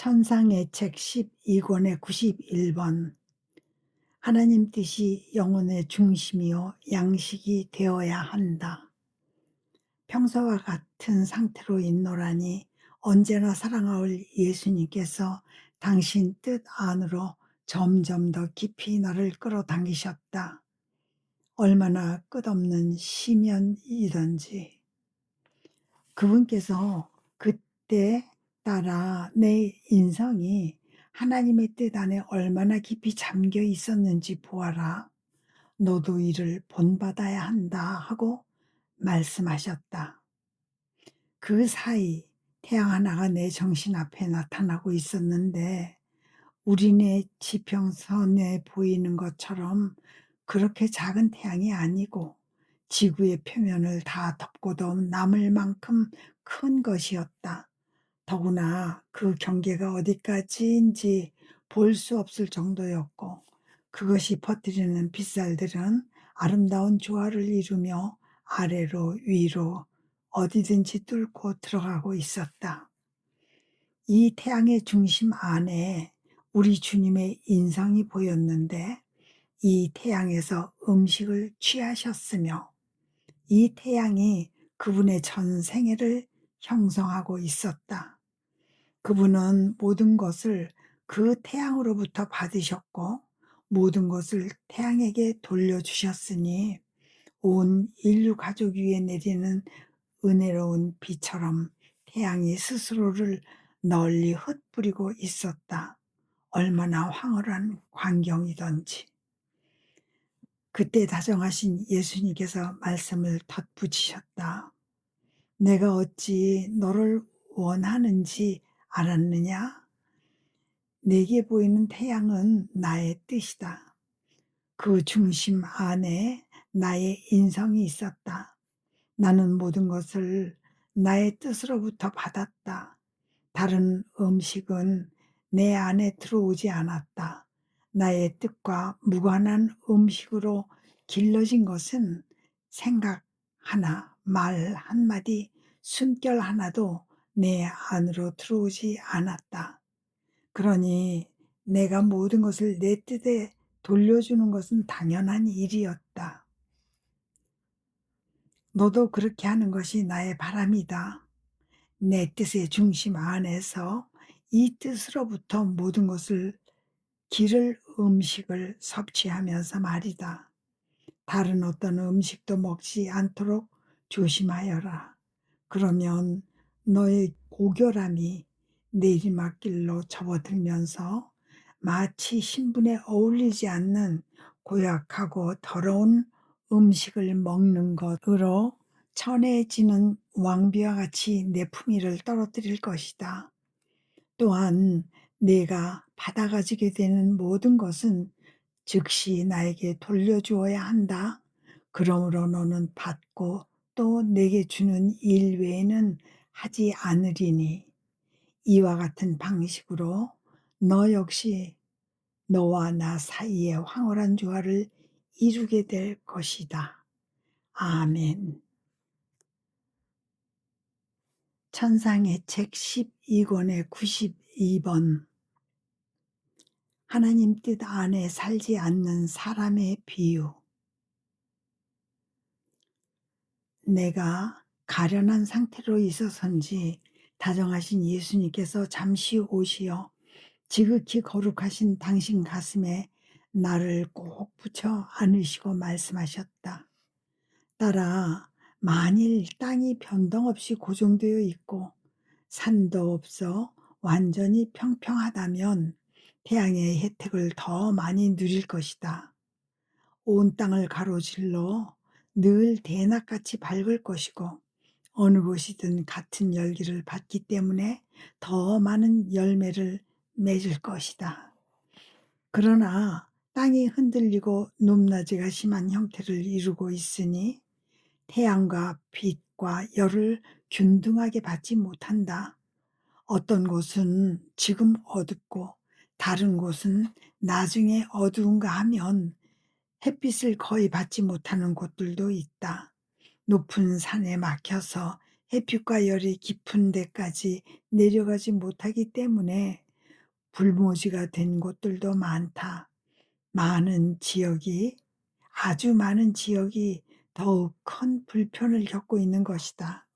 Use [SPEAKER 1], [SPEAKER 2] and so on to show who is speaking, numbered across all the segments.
[SPEAKER 1] 천상의 책 12권의 91번. 하나님 뜻이 영혼의 중심이요 양식이 되어야 한다. 평소와 같은 상태로 있노라니 언제나 사랑하올 예수님께서 당신 뜻 안으로 점점 더 깊이 나를 끌어당기셨다. 얼마나 끝없는 시면이던지. 그분께서 그때 따라 내 인성이 하나님의 뜻 안에 얼마나 깊이 잠겨 있었는지 보아라. 너도 이를 본받아야 한다 하고 말씀하셨다. 그 사이 태양 하나가 내 정신 앞에 나타나고 있었는데 우리네 지평선에 보이는 것처럼 그렇게 작은 태양이 아니고 지구의 표면을 다 덮고도 남을 만큼 큰 것이었다. 더구나 그 경계가 어디까지인지 볼 수 없을 정도였고 그것이 퍼뜨리는 빛살들은 아름다운 조화를 이루며 아래로 위로 어디든지 뚫고 들어가고 있었다. 이 태양의 중심 안에 우리 주님의 인성이 보였는데 이 태양에서 음식을 취하셨으며 이 태양이 그분의 전생애를 형성하고 있었다. 그분은 모든 것을 그 태양으로부터 받으셨고 모든 것을 태양에게 돌려주셨으니 온 인류 가족 위에 내리는 은혜로운 비처럼 태양이 스스로를 널리 흩뿌리고 있었다. 얼마나 황홀한 광경이던지. 그때 다정하신 예수님께서 말씀을 덧붙이셨다. 내가 어찌 너를 원하는지 알았느냐? 내게 보이는 태양은 나의 뜻이다. 그 중심 안에 나의 인성이 있었다. 나는 모든 것을 나의 뜻으로부터 받았다. 다른 음식은 내 안에 들어오지 않았다. 나의 뜻과 무관한 음식으로 길러진 것은 생각 하나, 말 한마디, 숨결 하나도 내 안으로 들어오지 않았다. 그러니 내가 모든 것을 내 뜻에 돌려주는 것은 당연한 일이었다. 너도 그렇게 하는 것이 나의 바람이다. 내 뜻의 중심 안에서 이 뜻으로부터 모든 것을 기를 음식을 섭취하면서 말이다. 다른 어떤 음식도 먹지 않도록 조심하여라. 그러면 너의 고결함이 내리막길로 접어들면서 마치 신분에 어울리지 않는 고약하고 더러운 음식을 먹는 것으로 천해지는 왕비와 같이 내 품위를 떨어뜨릴 것이다. 또한 내가 받아가지게 되는 모든 것은 즉시 나에게 돌려주어야 한다. 그러므로 너는 받고 또 내게 주는 일 외에는 하지 않으리니 이와 같은 방식으로 너 역시 너와 나 사이의 황홀한 조화를 이루게 될 것이다. 아멘. 천상의 책 12권의 92번. 하나님 뜻 안에 살지 않는 사람의 비유. 내가 가련한 상태로 있어서인지 다정하신 예수님께서 잠시 오시어 지극히 거룩하신 당신 가슴에 나를 꼭 붙여 안으시고 말씀하셨다. 따라 만일 땅이 변동없이 고정되어 있고 산도 없어 완전히 평평하다면 태양의 혜택을 더 많이 누릴 것이다. 온 땅을 가로질러 늘 대낮같이 밝을 것이고 어느 곳이든 같은 열기를 받기 때문에 더 많은 열매를 맺을 것이다. 그러나 땅이 흔들리고 높낮이가 심한 형태를 이루고 있으니 태양과 빛과 열을 균등하게 받지 못한다. 어떤 곳은 지금 어둡고 다른 곳은 나중에 어두운가 하면 햇빛을 거의 받지 못하는 곳들도 있다. 높은 산에 막혀서 햇빛과 열이 깊은 데까지 내려가지 못하기 때문에 불모지가 된 곳들도 많다. 아주 많은 지역이 더욱 큰 불편을 겪고 있는 것이다.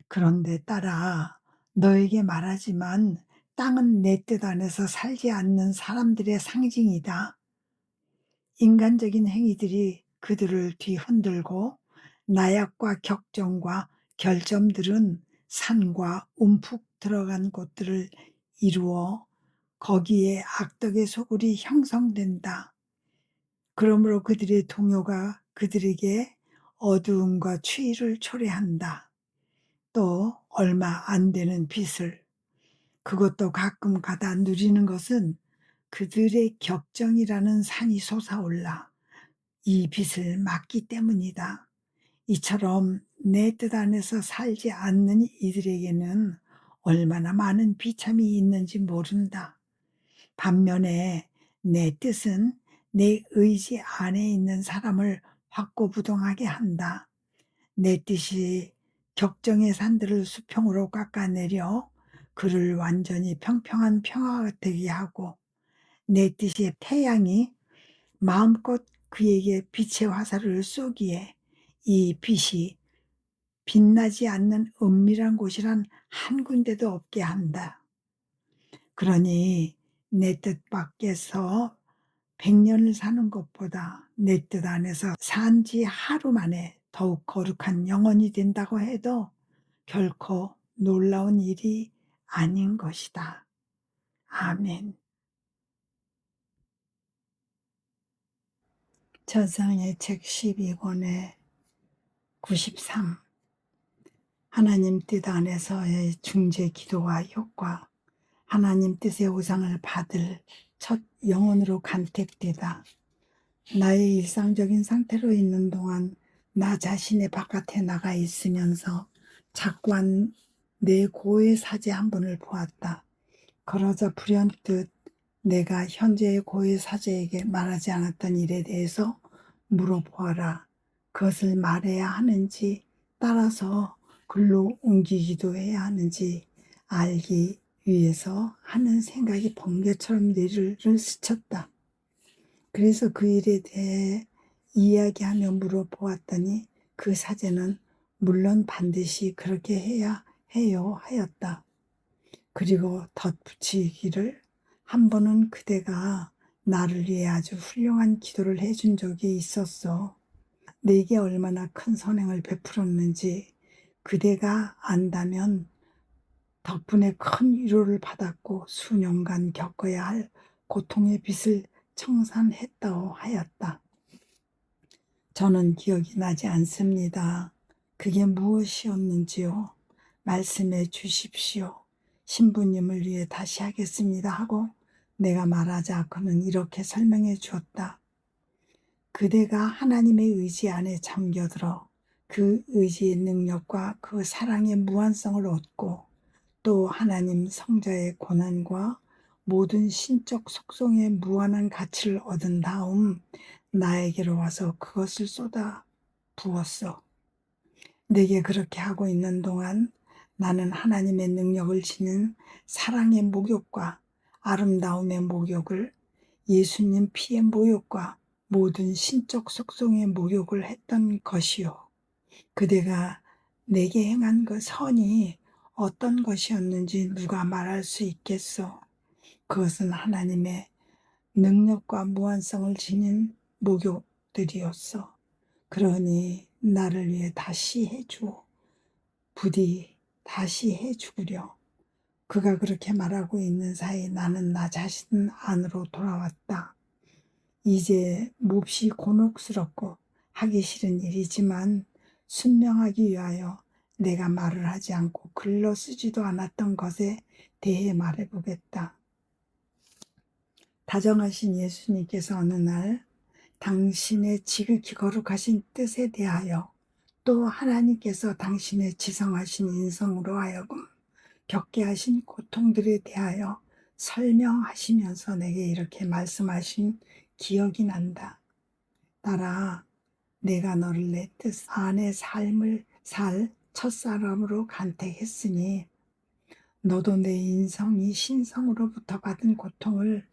[SPEAKER 1] 그런데 딸아, 너에게 말하지만 땅은 내 뜻 안에서 살지 않는 사람들의 상징이다. 인간적인 행위들이 그들을 뒤흔들고 나약과 격정과 결점들은 산과 움푹 들어간 곳들을 이루어 거기에 악덕의 소굴이 형성된다. 그러므로 그들의 동요가 그들에게 어두움과 추위를 초래한다. 또 얼마 안 되는 빚을, 그것도 가끔 가다 누리는 것은 그들의 격정이라는 산이 솟아올라 이 빚을 막기 때문이다. 이처럼 내 뜻 안에서 살지 않는 이들에게는 얼마나 많은 비참이 있는지 모른다. 반면에 내 뜻은 내 의지 안에 있는 사람을 확고부동하게 한다. 내 뜻이 격정의 산들을 수평으로 깎아내려 그를 완전히 평평한 평화가 되게 하고, 내 뜻이 태양이 마음껏 그에게 빛의 화살을 쏘기에 이 빛이 빛나지 않는 은밀한 곳이란 한 군데도 없게 한다. 그러니 내 뜻 밖에서 100년을 사는 것보다 내 뜻 안에서 산 지 하루 만에 더욱 거룩한 영혼이 된다고 해도 결코 놀라운 일이 아닌 것이다. 아멘. 전상의 책 12권의 93. 하나님 뜻 안에서의 중재 기도와 효과. 하나님 뜻의 우상을 받을 첫 영혼으로 간택되다. 나의 일상적인 상태로 있는 동안 나 자신의 바깥에 나가 있으면서 자꾸만 내 고의 사제 한 분을 보았다. 그러자 불현듯 내가 현재의 고의 사제에게 말하지 않았던 일에 대해서 물어보아라. 그것을 말해야 하는지, 따라서 글로 옮기기도 해야 하는지 알기 위해서 하는 생각이 번개처럼 뇌를 스쳤다. 그래서 그 일에 대해 이야기하며 물어보았더니 그 사제는 물론 반드시 그렇게 해야 해요 하였다. 그리고 덧붙이기를, 한 번은 그대가 나를 위해 아주 훌륭한 기도를 해준 적이 있었어. 내게 얼마나 큰 선행을 베풀었는지 그대가 안다면 덕분에 큰 위로를 받았고 수년간 겪어야 할 고통의 빚을 청산했다고 하였다. 저는 기억이 나지 않습니다. 그게 무엇이었는지요? 말씀해 주십시오. 신부님을 위해 다시 하겠습니다 하고 내가 말하자 그는 이렇게 설명해 주었다. 그대가 하나님의 의지 안에 잠겨들어 그 의지의 능력과 그 사랑의 무한성을 얻고 또 하나님 성자의 고난과 모든 신적 속성의 무한한 가치를 얻은 다음 나에게로 와서 그것을 쏟아 부었어. 내게 그렇게 하고 있는 동안 나는 하나님의 능력을 지닌 사랑의 목욕과 아름다움의 목욕을, 예수님 피의 목욕과 모든 신적 속성의 목욕을 했던 것이요. 그대가 내게 행한 그 선이 어떤 것이었는지 누가 말할 수 있겠소? 그것은 하나님의 능력과 무한성을 지닌 목욕들이었어. 그러니 나를 위해 다시 해주오. 부디 다시 해주구려. 그가 그렇게 말하고 있는 사이 나는 나 자신 안으로 돌아왔다. 이제 몹시 곤혹스럽고 하기 싫은 일이지만 순명하기 위하여 내가 말을 하지 않고 글로 쓰지도 않았던 것에 대해 말해보겠다. 다정하신 예수님께서 어느 날 당신의 지극히 거룩하신 뜻에 대하여 또 하나님께서 당신의 지성하신 인성으로 하여금 겪게 하신 고통들에 대하여 설명하시면서 내게 이렇게 말씀하신 기억이 난다. 딸아, 내가 너를 내 뜻 안에 삶을 살 첫사람으로 간택했으니 너도 내 인성이 신성으로부터 받은 고통을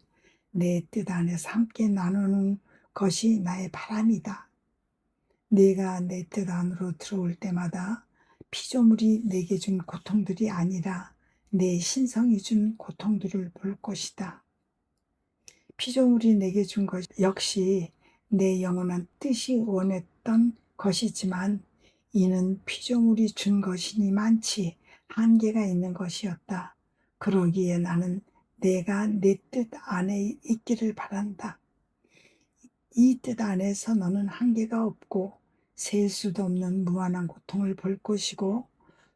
[SPEAKER 1] 내 뜻 안에서 함께 나누는 것이 나의 바람이다. 네가 내 뜻 안으로 들어올 때마다 피조물이 내게 준 고통들이 아니라 내 신성이 준 고통들을 볼 것이다. 피조물이 내게 준 것 역시 내 영원한 뜻이 원했던 것이지만 이는 피조물이 준 것이니만치 한계가 있는 것이었다. 그러기에 나는 내가 내 뜻 안에 있기를 바란다. 이 뜻 안에서 너는 한계가 없고 셀 수도 없는 무한한 고통을 볼 것이고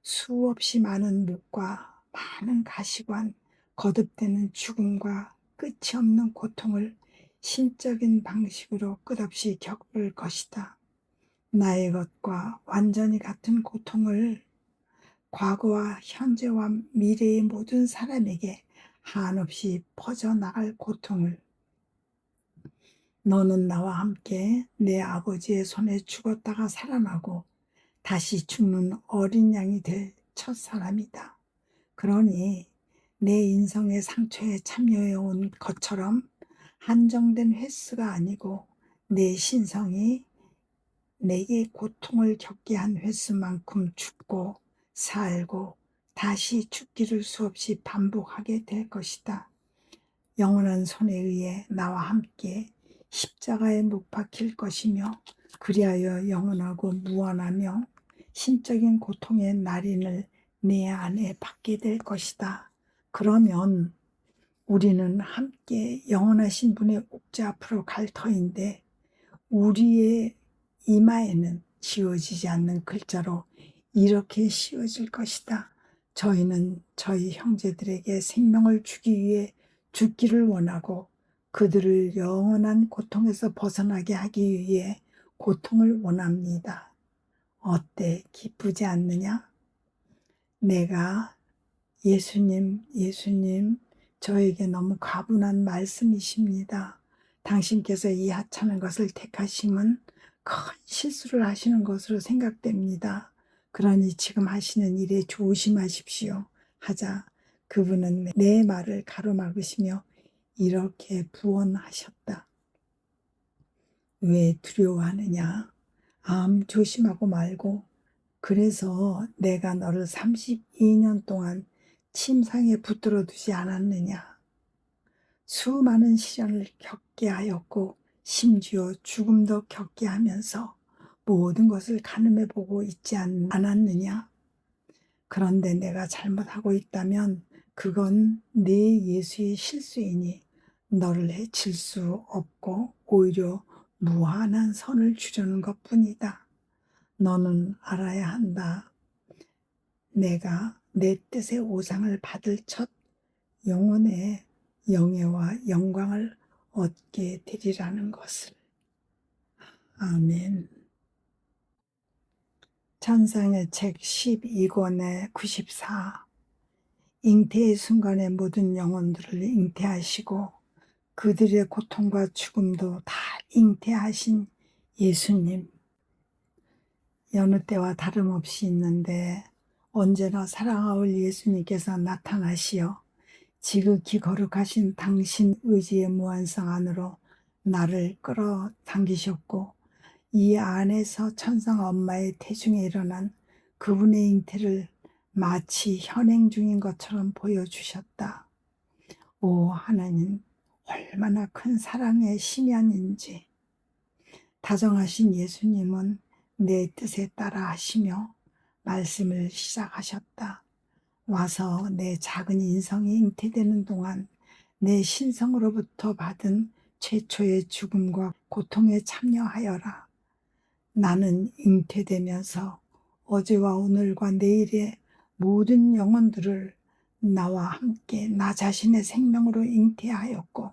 [SPEAKER 1] 수없이 많은 목과 많은 가시관, 거듭되는 죽음과 끝이 없는 고통을 신적인 방식으로 끝없이 겪을 것이다. 나의 것과 완전히 같은 고통을 과거와 현재와 미래의 모든 사람에게 한없이 퍼져나갈 고통을 너는 나와 함께 내 아버지의 손에 죽었다가 살아나고 다시 죽는 어린 양이 될 첫사람이다. 그러니 내 인성의 상처에 참여해 온 것처럼 한정된 횟수가 아니고 내 신성이 내게 고통을 겪게 한 횟수만큼 죽고 살고 다시 죽기를 수없이 반복하게 될 것이다. 영원한 손에 의해 나와 함께 십자가에 못 박힐 것이며 그리하여 영원하고 무한하며 신적인 고통의 날인을 내 안에 받게 될 것이다. 그러면 우리는 함께 영원하신 분의 옥자 앞으로 갈 터인데 우리의 이마에는 지워지지 않는 글자로 이렇게 씌워질 것이다. 저희는 저희 형제들에게 생명을 주기 위해 죽기를 원하고 그들을 영원한 고통에서 벗어나게 하기 위해 고통을 원합니다. 어때? 기쁘지 않느냐? 내가 예수님, 저에게 너무 과분한 말씀이십니다. 당신께서 이 하찮은 것을 택하심은 큰 실수를 하시는 것으로 생각됩니다. 그러니 지금 하시는 일에 조심하십시오. 하자 그분은 내 말을 가로막으시며 이렇게 부언하셨다. 왜 두려워하느냐? 암 조심하고 말고 그래서 내가 너를 32년 동안 침상에 붙들어 두지 않았느냐? 수많은 시련을 겪게 하였고 심지어 죽음도 겪게 하면서 모든 것을 가늠해 보고 있지 않았느냐? 그런데 내가 잘못하고 있다면 그건 네 예수의 실수이니 너를 해칠 수 없고 오히려 무한한 선을 주려는 것뿐이다. 너는 알아야 한다. 내가 내 뜻의 오상을 받을 첫 영혼의 영예와 영광을 얻게 되리라는 것을. 아멘. 찬상의 책 12권의 94. 잉태의 순간에 모든 영혼들을 잉태하시고 그들의 고통과 죽음도 다 잉태하신 예수님. 여느 때와 다름없이 있는데 언제나 사랑하올 예수님께서 나타나시어 지극히 거룩하신 당신 의지의 무한성 안으로 나를 끌어당기셨고 이 안에서 천상 엄마의 태중에 일어난 그분의 잉태를 마치 현행 중인 것처럼 보여주셨다. 오 하나님, 얼마나 큰 사랑의 심연인지. 다정하신 예수님은 내 뜻에 따라 하시며 말씀을 시작하셨다. 와서 내 작은 인성이 잉태되는 동안 내 신성으로부터 받은 최초의 죽음과 고통에 참여하여라. 나는 잉태되면서 어제와 오늘과 내일의 모든 영혼들을 나와 함께 나 자신의 생명으로 잉태하였고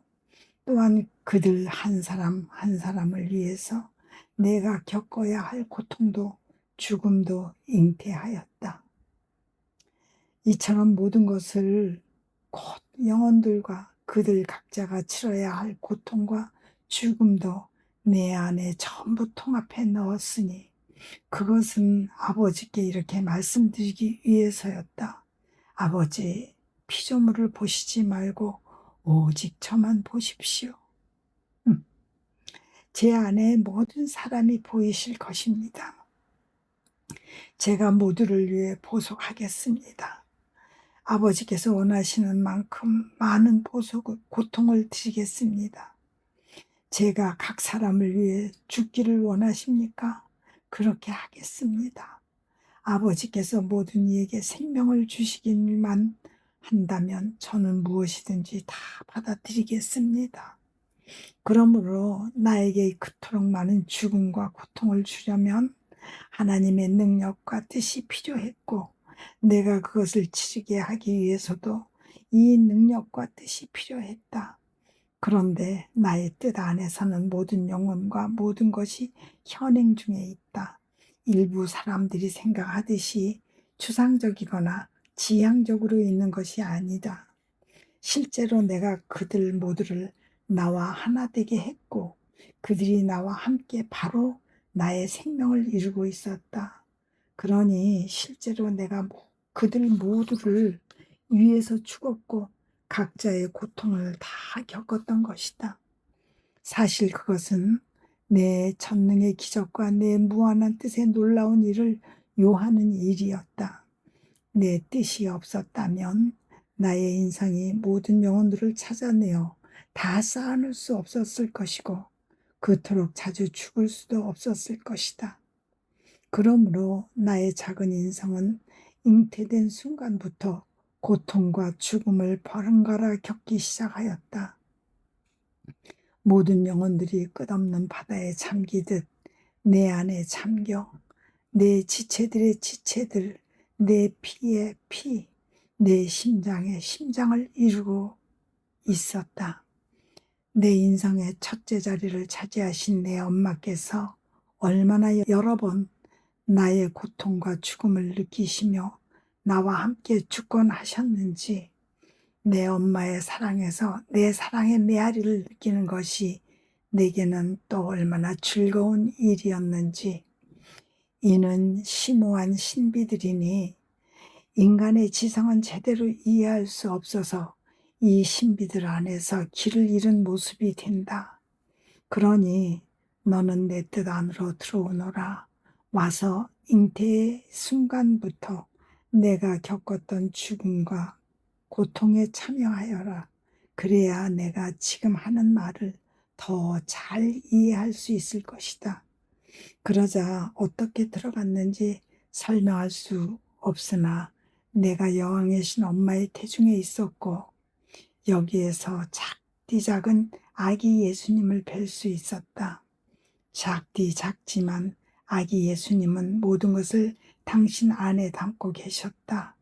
[SPEAKER 1] 또한 그들 한 사람 한 사람을 위해서 내가 겪어야 할 고통도 죽음도 잉태하였다. 이처럼 모든 것을 곧 영혼들과 그들 각자가 치러야 할 고통과 죽음도 내 안에 전부 통합해 넣었으니 그것은 아버지께 이렇게 말씀드리기 위해서였다. 아버지, 피조물을 보시지 말고 오직 저만 보십시오. 음, 제 안에 모든 사람이 보이실 것입니다. 제가 모두를 위해 보속하겠습니다. 아버지께서 원하시는 만큼 많은 고통을 드리겠습니다. 제가 각 사람을 위해 죽기를 원하십니까? 그렇게 하겠습니다. 아버지께서 모든 이에게 생명을 주시기만 한다면 저는 무엇이든지 다 받아들이겠습니다. 그러므로 나에게 그토록 많은 죽음과 고통을 주려면 하나님의 능력과 뜻이 필요했고, 내가 그것을 치르게 하기 위해서도 이 능력과 뜻이 필요했다. 그런데 나의 뜻 안에서는 모든 영혼과 모든 것이 현행 중에 있다. 일부 사람들이 생각하듯이 추상적이거나 지향적으로 있는 것이 아니다. 실제로 내가 그들 모두를 나와 하나 되게 했고, 그들이 나와 함께 바로 나의 생명을 이루고 있었다. 그러니 실제로 내가 그들 모두를 위해서 죽었고 각자의 고통을 다 겪었던 것이다. 사실 그것은 내 전능의 기적과 내 무한한 뜻의 놀라운 일을 요하는 일이었다. 내 뜻이 없었다면 나의 인생이 모든 영혼들을 찾아내어 다 쌓아놓을 수 없었을 것이고 그토록 자주 죽을 수도 없었을 것이다. 그러므로 나의 작은 인생은 잉태된 순간부터 고통과 죽음을 번갈아 겪기 시작하였다. 모든 영혼들이 끝없는 바다에 잠기듯 내 안에 잠겨 내 지체들의 지체들, 내 피의 피, 내 심장의 심장을 이루고 있었다. 내 인생의 첫째 자리를 차지하신 내 엄마께서 얼마나 여러 번 나의 고통과 죽음을 느끼시며 나와 함께 죽곤하셨는지, 내 엄마의 사랑에서 내 사랑의 메아리를 느끼는 것이 내게는 또 얼마나 즐거운 일이었는지, 이는 심오한 신비들이니 인간의 지성은 제대로 이해할 수 없어서 이 신비들 안에서 길을 잃은 모습이 된다. 그러니 너는 내 뜻 안으로 들어오너라. 와서 잉태의 순간부터 내가 겪었던 죽음과 고통에 참여하여라. 그래야 내가 지금 하는 말을 더 잘 이해할 수 있을 것이다. 그러자 어떻게 들어갔는지 설명할 수 없으나 내가 여왕의 신 엄마의 태중에 있었고 여기에서 작디 작은 아기 예수님을 뵐 수 있었다. 작디 작지만 아기 예수님은 모든 것을 당신 안에 담고 계셨다.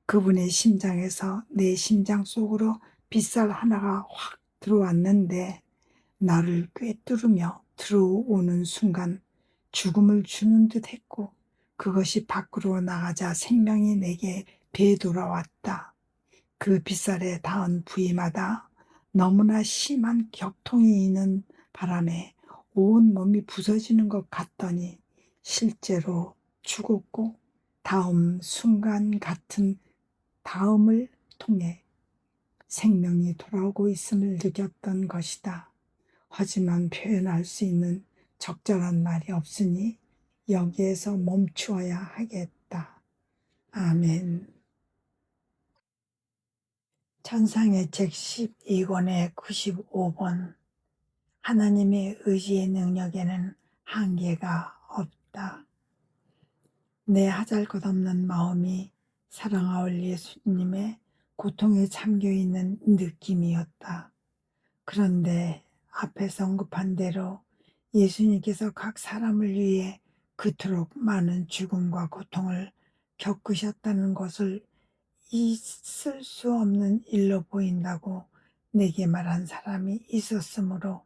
[SPEAKER 1] 그분의 심장에서 내 심장 속으로 빗살 하나가 확 들어왔는데 나를 꿰뚫으며 들어오는 순간 죽음을 주는 듯 했고 그것이 밖으로 나가자 생명이 내게 배돌아왔다. 그 빗살에 닿은 부위마다 너무나 심한 격통이 있는 바람에 온 몸이 부서지는 것 같더니 실제로 죽었고 다음 순간 같은 다음을 통해 생명이 돌아오고 있음을 느꼈던 것이다. 하지만 표현할 수 있는 적절한 말이 없으니 여기에서 멈추어야 하겠다. 아멘. 천상의 책 12권의 95번. 하나님의 의지의 능력에는 한계가 없다. 내 하잘것없는 마음이 사랑하올 예수님의 고통에 잠겨있는 느낌이었다. 그런데 앞에서 언급한 대로 예수님께서 각 사람을 위해 그토록 많은 죽음과 고통을 겪으셨다는 것을 있을 수 없는 일로 보인다고 내게 말한 사람이 있었으므로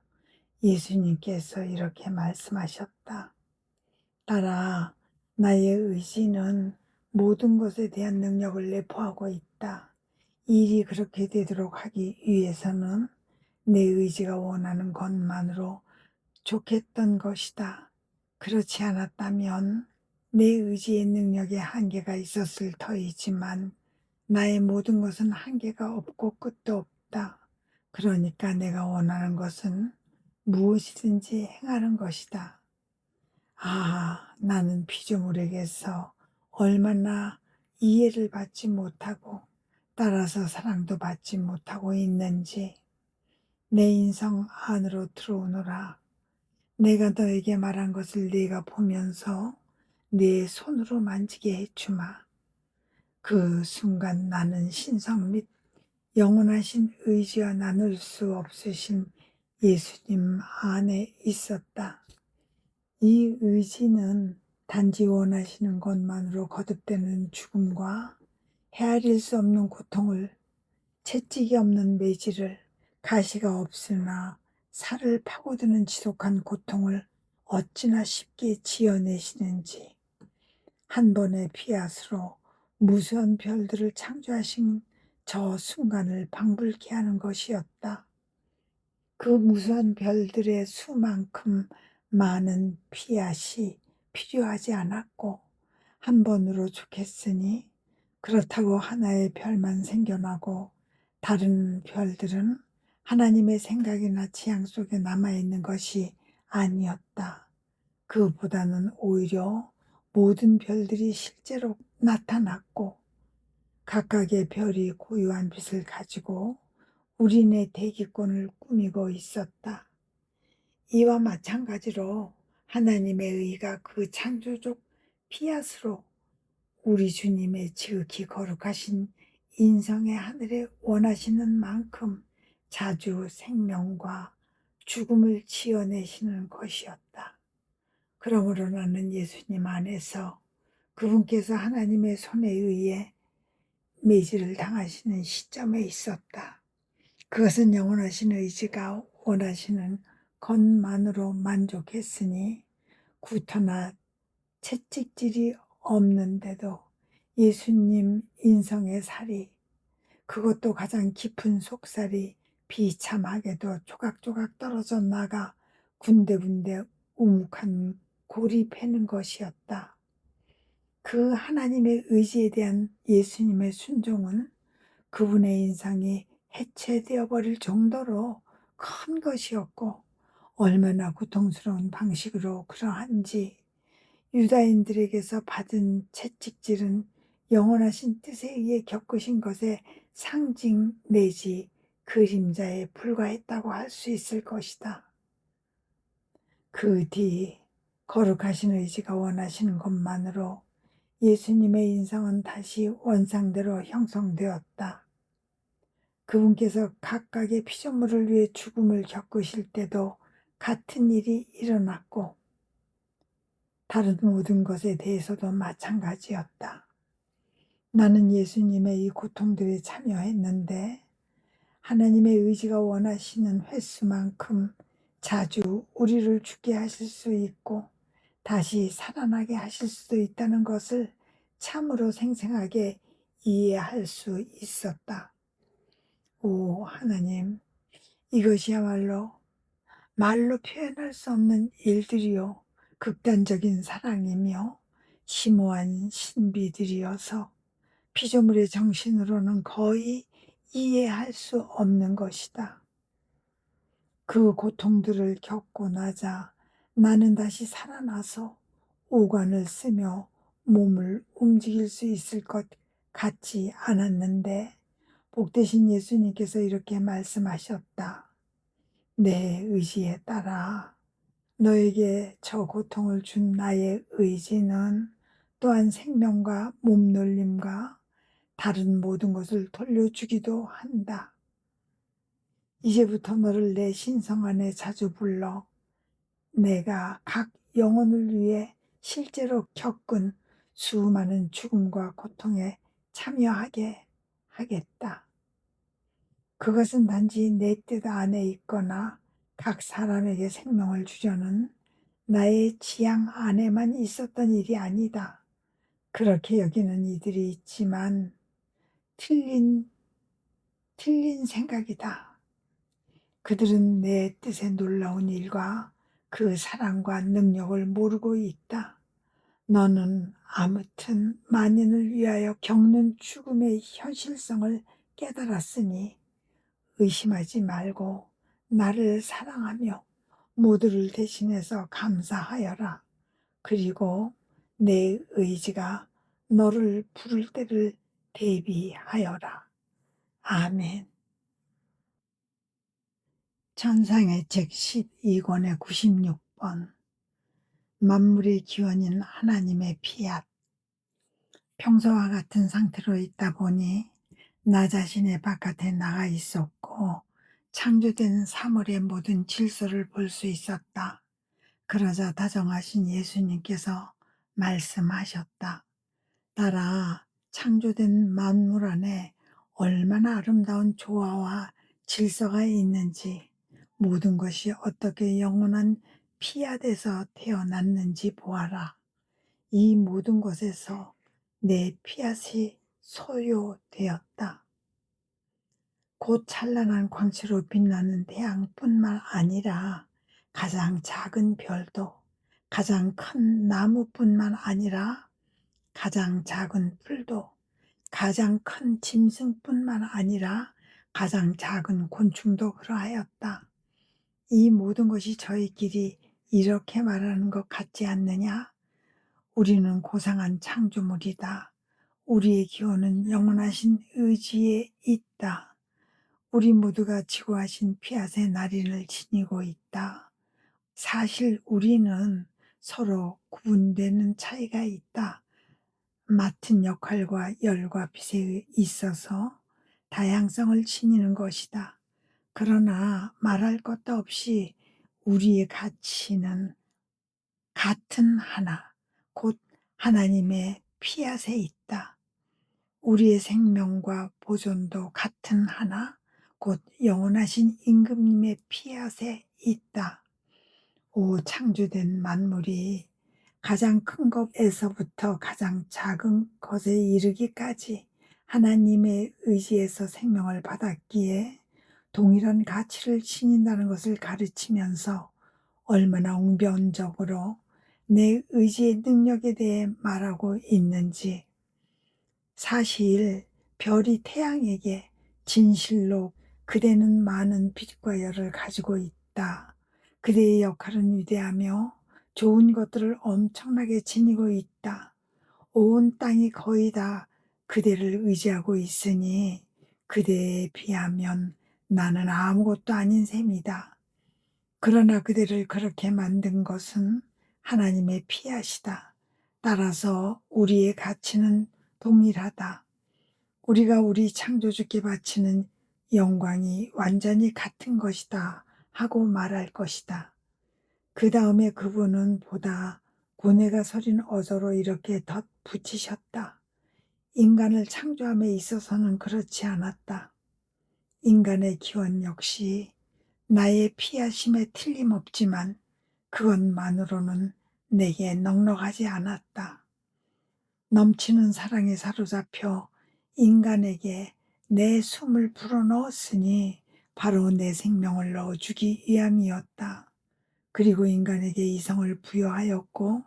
[SPEAKER 1] 예수님께서 이렇게 말씀하셨다. 딸아, 나의 의지는 모든 것에 대한 능력을 내포하고 있다. 일이 그렇게 되도록 하기 위해서는 내 의지가 원하는 것만으로 좋겠던 것이다. 그렇지 않았다면 내 의지의 능력에 한계가 있었을 터이지만 나의 모든 것은 한계가 없고 끝도 없다. 그러니까 내가 원하는 것은 무엇이든지 행하는 것이다. 아, 나는 피조물에게서 얼마나 이해를 받지 못하고 따라서 사랑도 받지 못하고 있는지 내 인성 안으로 들어오너라. 내가 너에게 말한 것을 네가 보면서 네 손으로 만지게 해주마. 그 순간 나는 신성 및 영원하신 의지와 나눌 수 없으신 예수님 안에 있었다. 이 의지는 단지 원하시는 것만으로 거듭되는 죽음과 헤아릴 수 없는 고통을, 채찍이 없는 매질을, 가시가 없으나 살을 파고드는 지독한 고통을 어찌나 쉽게 지어내시는지, 한 번의 피앗으로 무수한 별들을 창조하신 저 순간을 방불케 하는 것이었다. 그 무수한 별들의 수만큼 많은 피앗이 필요하지 않았고 한 번으로 좋겠으니, 그렇다고 하나의 별만 생겨나고 다른 별들은 하나님의 생각이나 지향 속에 남아있는 것이 아니었다. 그보다는 오히려 모든 별들이 실제로 나타났고 각각의 별이 고유한 빛을 가지고 우리네 대기권을 꾸미고 있었다. 이와 마찬가지로 하나님의 의가 그 창조적 피앗으로 우리 주님의 지극히 거룩하신 인성의 하늘에 원하시는 만큼 자주 생명과 죽음을 지어내시는 것이었다. 그러므로 나는 예수님 안에서 그분께서 하나님의 손에 의해 매질을 당하시는 시점에 있었다. 그것은 영원하신 의지가 원하시는 것만으로 만족했으니 구토나 채찍질이 없는데도 예수님 인성의 살이, 그것도 가장 깊은 속살이 비참하게도 조각조각 떨어져 나가 군데군데 우묵한 골이 패는 것이었다. 그 하나님의 의지에 대한 예수님의 순종은 그분의 인상이 해체되어 버릴 정도로 큰 것이었고, 얼마나 고통스러운 방식으로 그러한지 유다인들에게서 받은 채찍질은 영원하신 뜻에 의해 겪으신 것의 상징 내지 그림자에 불과했다고 할 수 있을 것이다. 그 뒤 거룩하신 의지가 원하시는 것만으로 예수님의 인성은 다시 원상대로 형성되었다. 그분께서 각각의 피조물을 위해 죽음을 겪으실 때도 같은 일이 일어났고 다른 모든 것에 대해서도 마찬가지였다. 나는 예수님의 이 고통들에 참여했는데 하나님의 의지가 원하시는 횟수만큼 자주 우리를 죽게 하실 수 있고 다시 살아나게 하실 수도 있다는 것을 참으로 생생하게 이해할 수 있었다. 오 하나님, 이것이야말로 말로 표현할 수 없는 일들이요 극단적인 사랑이며 심오한 신비들이어서 피조물의 정신으로는 거의 이해할 수 없는 것이다. 그 고통들을 겪고 나자 나는 다시 살아나서 오간을 쓰며 몸을 움직일 수 있을 것 같지 않았는데 복되신 예수님께서 이렇게 말씀하셨다. 내 의지에 따라 너에게 저 고통을 준 나의 의지는 또한 생명과 몸놀림과 다른 모든 것을 돌려주기도 한다. 이제부터 너를 내 신성 안에 자주 불러 내가 각 영혼을 위해 실제로 겪은 수많은 죽음과 고통에 참여하게 하겠다. 그것은 단지 내 뜻 안에 있거나 각 사람에게 생명을 주려는 나의 지향 안에만 있었던 일이 아니다. 그렇게 여기는 이들이 있지만 틀린 생각이다. 그들은 내 뜻의 놀라운 일과 그 사랑과 능력을 모르고 있다. 너는 아무튼 만인을 위하여 겪는 죽음의 현실성을 깨달았으니 의심하지 말고 나를 사랑하며 모두를 대신해서 감사하여라. 그리고 내 의지가 너를 부를 때를 대비하여라. 아멘. 찬상의 책 12권의 96번. 만물의 기원인 하나님의 피앗. 평소와 같은 상태로 있다 보니 나 자신의 바깥에 나가 있었고 창조된 사물의 모든 질서를 볼 수 있었다. 그러자 다정하신 예수님께서 말씀하셨다. 따라 창조된 만물 안에 얼마나 아름다운 조화와 질서가 있는지, 모든 것이 어떻게 영원한 피앗에서 태어났는지 보아라. 이 모든 것에서 내 피앗이 소요되었다. 곧 찬란한 광채로 빛나는 태양뿐만 아니라 가장 작은 별도, 가장 큰 나무뿐만 아니라 가장 작은 풀도, 가장 큰 짐승뿐만 아니라 가장 작은 곤충도 그러하였다. 이 모든 것이 저희끼리 이렇게 말하는 것 같지 않느냐? 우리는 고상한 창조물이다. 우리의 기원은 영원하신 의지에 있다. 우리 모두가 지고하신 피앗의 날인을 지니고 있다. 사실 우리는 서로 구분되는 차이가 있다. 맡은 역할과 열과 빛에 있어서 다양성을 지니는 것이다. 그러나 말할 것도 없이 우리의 가치는 같은 하나, 곧 하나님의 피앗에 있다. 우리의 생명과 보존도 같은 하나, 곧 영원하신 임금님의 피앗에 있다. 오 창조된 만물이 가장 큰 것에서부터 가장 작은 것에 이르기까지 하나님의 의지에서 생명을 받았기에 동일한 가치를 지닌다는 것을 가르치면서 얼마나 웅변적으로 내 의지의 능력에 대해 말하고 있는지. 사실 별이 태양에게 진실로 그대는 많은 빛과 열을 가지고 있다. 그대의 역할은 위대하며 좋은 것들을 엄청나게 지니고 있다. 온 땅이 거의 다 그대를 의지하고 있으니 그대에 비하면 나는 아무것도 아닌 셈이다. 그러나 그대를 그렇게 만든 것은 하나님의 피앗이다. 따라서 우리의 가치는 동일하다. 우리가 우리 창조주께 바치는 영광이 완전히 같은 것이다 하고 말할 것이다. 그 다음에 그분은 보다 고뇌가 서린 어조로 이렇게 덧붙이셨다. 인간을 창조함에 있어서는 그렇지 않았다. 인간의 기원 역시 나의 피앗임에 틀림없지만 그것만으로는 내게 넉넉하지 않았다. 넘치는 사랑에 사로잡혀 인간에게 내 숨을 불어넣었으니 바로 내 생명을 넣어주기 위함이었다. 그리고 인간에게 이성을 부여하였고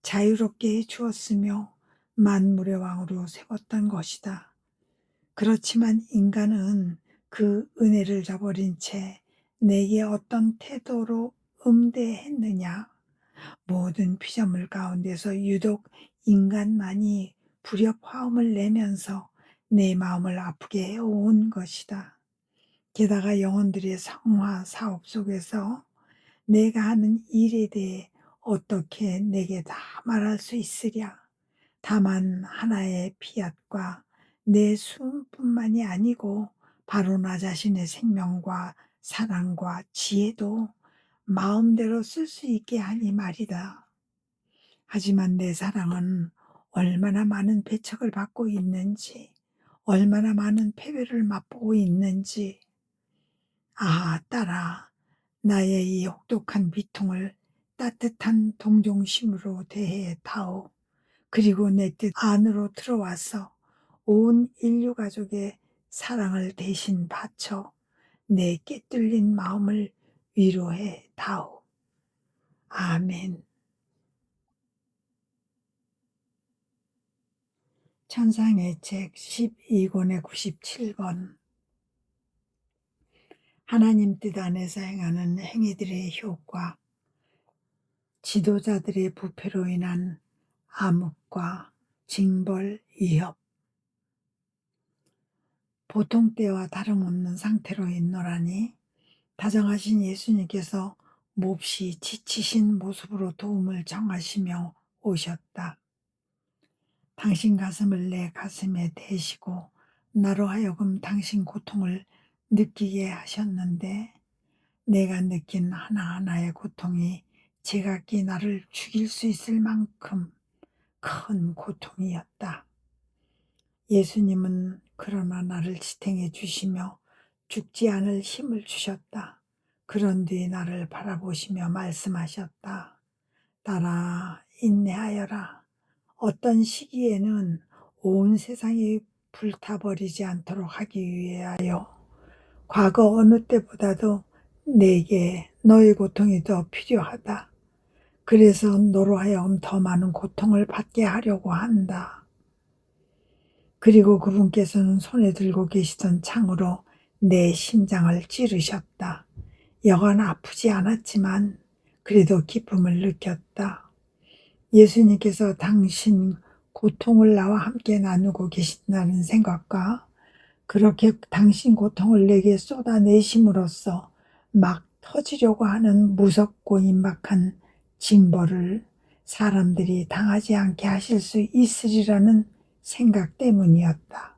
[SPEAKER 1] 자유롭게 해주었으며 만물의 왕으로 세웠던 것이다. 그렇지만 인간은 그 은혜를 저버린 채 내게 어떤 태도로 응대했느냐? 모든 피조물 가운데서 유독 인간만이 불협화음을 내면서 내 마음을 아프게 해온 것이다. 게다가 영혼들의 성화 사업 속에서 내가 하는 일에 대해 어떻게 내게 다 말할 수 있으랴. 다만 하나의 피앗과 내 숨뿐만이 아니고 바로 나 자신의 생명과 사랑과 지혜도 마음대로 쓸 수 있게 하니 말이다. 하지만 내 사랑은 얼마나 많은 배척을 받고 있는지, 얼마나 많은 패배를 맛보고 있는지, 딸아, 나의 이 혹독한 비통을 따뜻한 동정심으로 대해 다오. 그리고 내 뜻 안으로 들어와서 온 인류 가족의 사랑을 대신 바쳐 내 깨뚫린 마음을 위로해 다오. 아멘. 천상의 책 12권의 97번. 하나님 뜻 안에서 행하는 행위들의 효과, 지도자들의 부패로 인한 암흑과 징벌, 위협. 보통 때와 다름없는 상태로 있노라니 다정하신 예수님께서 몹시 지치신 모습으로 도움을 청하시며 오셨다. 당신 가슴을 내 가슴에 대시고 나로 하여금 당신 고통을 느끼게 하셨는데, 내가 느낀 하나하나의 고통이 제각기 나를 죽일 수 있을 만큼 큰 고통이었다. 예수님은 그러나 나를 지탱해 주시며 죽지 않을 힘을 주셨다. 그런 뒤 나를 바라보시며 말씀하셨다. 딸아, 인내하여라. 어떤 시기에는 온 세상이 불타버리지 않도록 하기 위하여 과거 어느 때보다도 내게 너의 고통이 더 필요하다. 그래서 너로 하여금 더 많은 고통을 받게 하려고 한다. 그리고 그분께서는 손에 들고 계시던 창으로 내 심장을 찌르셨다. 여간 아프지 않았지만 그래도 기쁨을 느꼈다. 예수님께서 당신 고통을 나와 함께 나누고 계신다는 생각과 그렇게 당신 고통을 내게 쏟아내심으로써 막 터지려고 하는 무섭고 임박한 징벌을 사람들이 당하지 않게 하실 수 있으리라는 생각 때문이었다.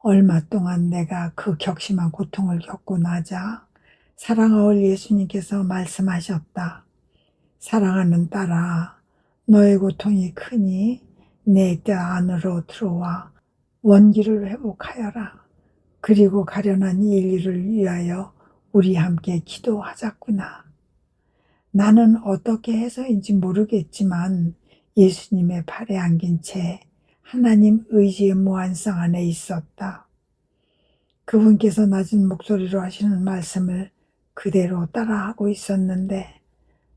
[SPEAKER 1] 얼마 동안 내가 그 격심한 고통을 겪고 나자 사랑하올 예수님께서 말씀하셨다. 사랑하는 딸아, 너의 고통이 크니 내 뜻 안으로 들어와 원기를 회복하여라. 그리고 가련한 이 일을 위하여 우리 함께 기도하자꾸나. 나는 어떻게 해서인지 모르겠지만 예수님의 팔에 안긴 채 하나님 의지의 무한성 안에 있었다. 그분께서 낮은 목소리로 하시는 말씀을 그대로 따라하고 있었는데,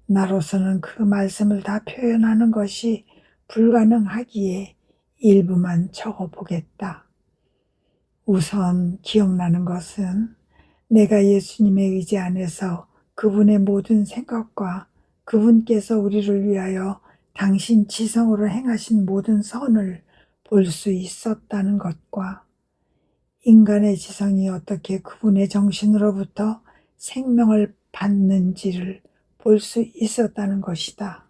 [SPEAKER 1] 나로서는 그 말씀을 다 표현하는 것이 불가능하기에 일부만 적어보겠다. 우선 기억나는 것은 내가 예수님의 의지 안에서 그분의 모든 생각과 그분께서 우리를 위하여 당신 지성으로 행하신 모든 선을 볼 수 있었다는 것과 인간의 지성이 어떻게 그분의 정신으로부터 생명을 받는지를 볼 수 있었다는 것이다.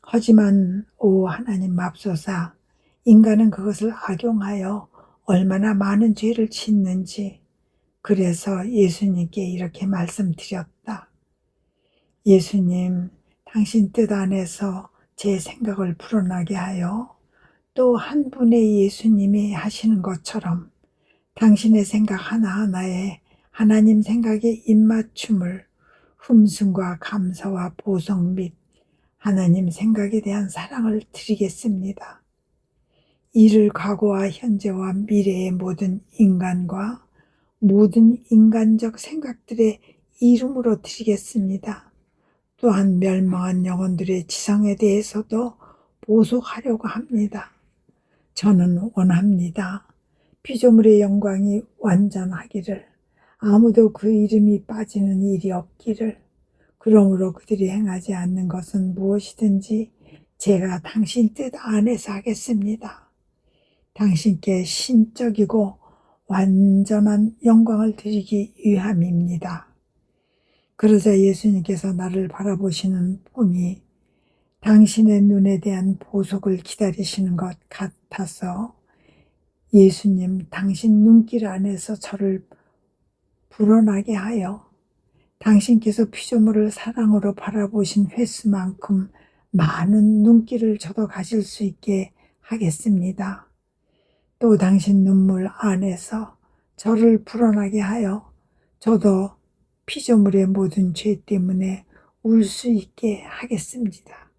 [SPEAKER 1] 하지만 오 하나님 맙소사, 인간은 그것을 악용하여 얼마나 많은 죄를 짓는지, 그래서 예수님께 이렇게 말씀드렸다. 예수님, 당신 뜻 안에서 제 생각을 불어나게 하여 또 한 분의 예수님이 하시는 것처럼 당신의 생각 하나하나에 하나님 생각의 입맞춤을 흠숭과 감사와 보성 및 하나님 생각에 대한 사랑을 드리겠습니다. 이를 과거와 현재와 미래의 모든 인간과 모든 인간적 생각들의 이름으로 드리겠습니다. 또한 멸망한 영혼들의 지성에 대해서도 보속하려고 합니다. 저는 원합니다. 피조물의 영광이 완전하기를, 아무도 그 이름이 빠지는 일이 없기를. 그러므로 그들이 행하지 않는 것은 무엇이든지 제가 당신 뜻 안에서 하겠습니다. 당신께 신적이고 완전한 영광을 드리기 위함입니다. 그러자 예수님께서 나를 바라보시는 폼이 당신의 눈에 대한 보석을 기다리시는 것 같아서 예수님, 당신 눈길 안에서 저를 불어나게 하여 당신께서 피조물을 사랑으로 바라보신 횟수만큼 많은 눈길을 저도 가질 수 있게 하겠습니다. 또 당신 눈물 안에서 저를 불어나게 하여 저도 피조물의 모든 죄 때문에 울 수 있게 하겠습니다.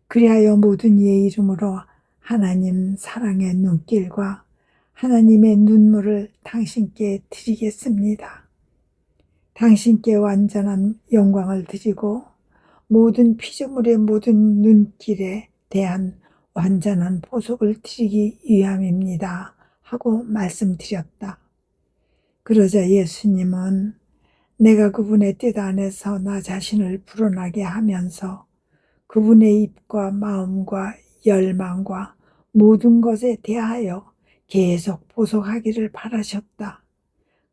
[SPEAKER 1] 그리하여 모든 이의 이름으로 하나님 사랑의 눈길과 하나님의 눈물을 당신께 드리겠습니다. 당신께 완전한 영광을 드리고 모든 피조물의 모든 눈길에 대한 완전한 보석을 드리기 위함입니다. 하고 말씀드렸다. 그러자 예수님은 내가 그분의 뜻 안에서 나 자신을 불어나게 하면서 그분의 입과 마음과 열망과 모든 것에 대하여 계속 보속하기를 바라셨다.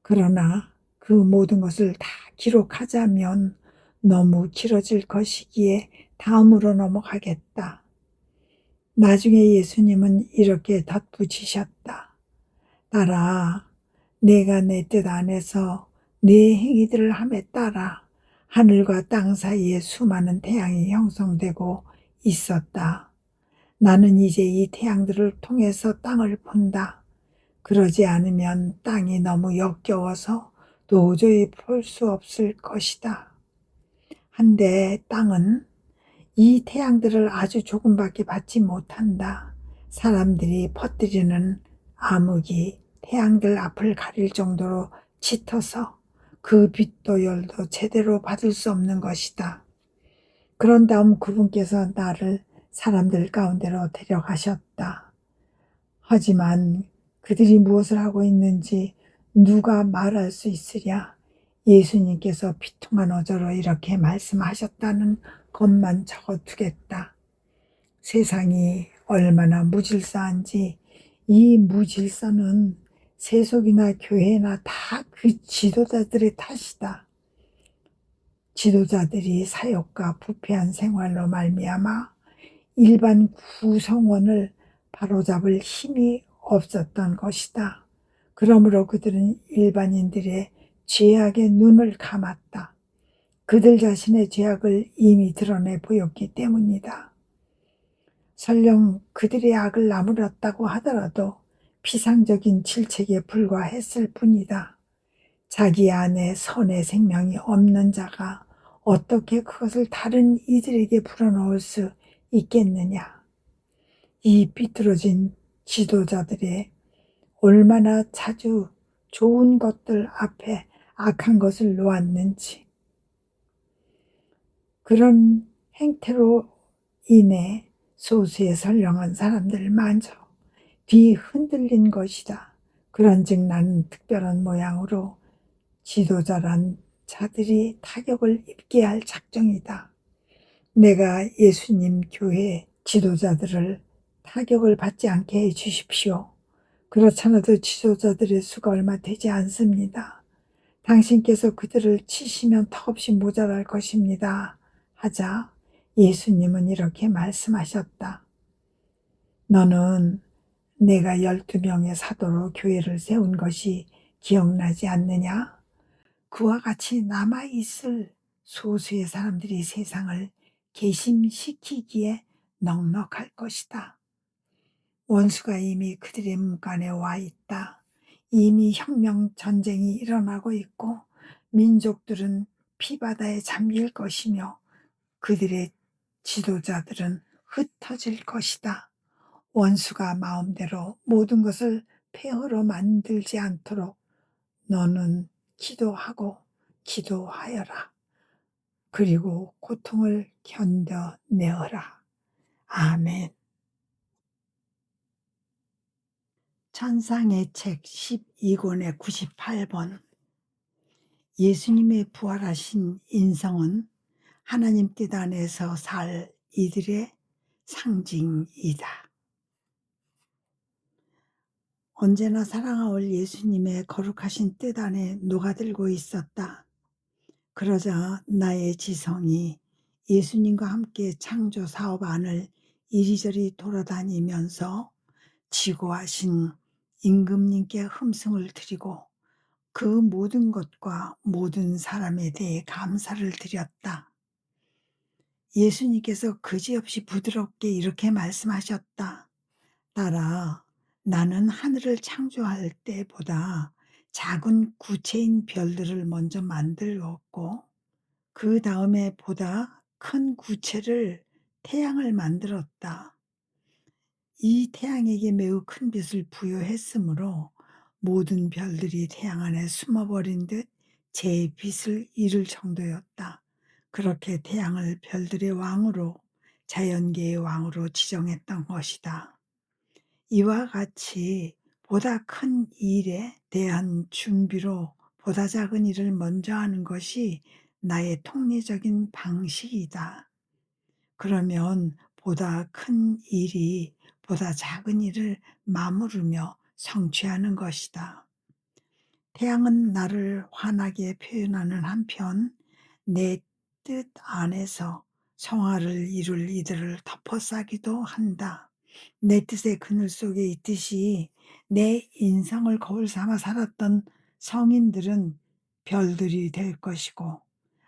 [SPEAKER 1] 그러나 그 모든 것을 다 기록하자면 너무 길어질 것이기에 다음으로 넘어가겠다. 나중에 예수님은 이렇게 덧붙이셨다. 딸아, 내가 내 뜻 안에서 내 행위들을 함에 따라 하늘과 땅 사이에 수많은 태양이 형성되고 있었다. 나는 이제 이 태양들을 통해서 땅을 본다. 그러지 않으면 땅이 너무 역겨워서 도저히 볼 수 없을 것이다. 한데 땅은 이 태양들을 아주 조금밖에 받지 못한다. 사람들이 퍼뜨리는 암흑이 태양들 앞을 가릴 정도로 짙어서 그 빛도 열도 제대로 받을 수 없는 것이다. 그런 다음 그분께서 나를 사람들 가운데로 데려가셨다. 하지만 그들이 무엇을 하고 있는지 누가 말할 수 있으랴. 예수님께서 비통한 어조로 이렇게 말씀하셨다는 것만 적어두겠다. 세상이 얼마나 무질서한지 이 무질서는 세속이나 교회나 다 그 지도자들의 탓이다. 지도자들이 사욕과 부패한 생활로 말미암아 일반 구성원을 바로잡을 힘이 없었던 것이다. 그러므로 그들은 일반인들의 죄악의 눈을 감았다. 그들 자신의 죄악을 이미 드러내 보였기 때문이다. 설령 그들의 악을 나무랐다고 하더라도 피상적인 질책에 불과했을 뿐이다. 자기 안에 선의 생명이 없는 자가 어떻게 그것을 다른 이들에게 불어넣을 수 있겠느냐. 이 삐뚤어진 지도자들의 얼마나 자주 좋은 것들 앞에 악한 것을 놓았는지, 그런 행태로 인해 소수의 선량한 사람들마저 뒤흔들린 것이다. 그런즉 나는 특별한 모양으로 지도자란 자들이 타격을 입게 할 작정이다. 내가 예수님 교회 지도자들을 타격을 받지 않게 해 주십시오. 그렇잖아도 지도자들의 수가 얼마 되지 않습니다. 당신께서 그들을 치시면 턱없이 모자랄 것입니다. 하자 예수님은 이렇게 말씀하셨다. 너는 내가 12명의 사도로 교회를 세운 것이 기억나지 않느냐? 그와 같이 남아있을 소수의 사람들이 세상을 개심시키기에 넉넉할 것이다. 원수가 이미 그들의 문간에 와 있다. 이미 혁명 전쟁이 일어나고 있고 민족들은 피바다에 잠길 것이며 그들의 지도자들은 흩어질 것이다. 원수가 마음대로 모든 것을 폐허로 만들지 않도록 너는 기도하고 기도하여라. 그리고 고통을 견뎌내어라. 아멘. 천상의 책 12권의 98번. 예수님의 부활하신 인성은 하나님 뜻 안에서 살 이들의 상징이다. 언제나 사랑하올 예수님의 거룩하신 뜻 안에 녹아들고 있었다. 그러자 나의 지성이 예수님과 함께 창조 사업 안을 이리저리 돌아다니면서 지고하신 임금님께 흠성을 드리고 그 모든 것과 모든 사람에 대해 감사를 드렸다. 예수님께서 그지없이 부드럽게 이렇게 말씀하셨다. 딸아, 나는 하늘을 창조할 때보다 작은 구체인 별들을 먼저 만들었고 그 다음에 보다 큰 구체를 태양을 만들었다. 이 태양에게 매우 큰 빛을 부여했으므로 모든 별들이 태양 안에 숨어버린 듯 제 빛을 잃을 정도였다. 그렇게 태양을 별들의 왕으로 자연계의 왕으로 지정했던 것이다. 이와 같이 보다 큰 일에 대한 준비로 보다 작은 일을 먼저 하는 것이 나의 통례적인 방식이다. 그러면 보다 큰 일이 보다 작은 일을 맞물으며 성취하는 것이다. 태양은 나를 환하게 표현하는 한편 내 뜻 안에서 성화를 이룰 이들을 덮어싸기도 한다. 내 뜻의 그늘 속에 있듯이 내 인성을 거울 삼아 살았던 성인들은 별들이 될 것이고,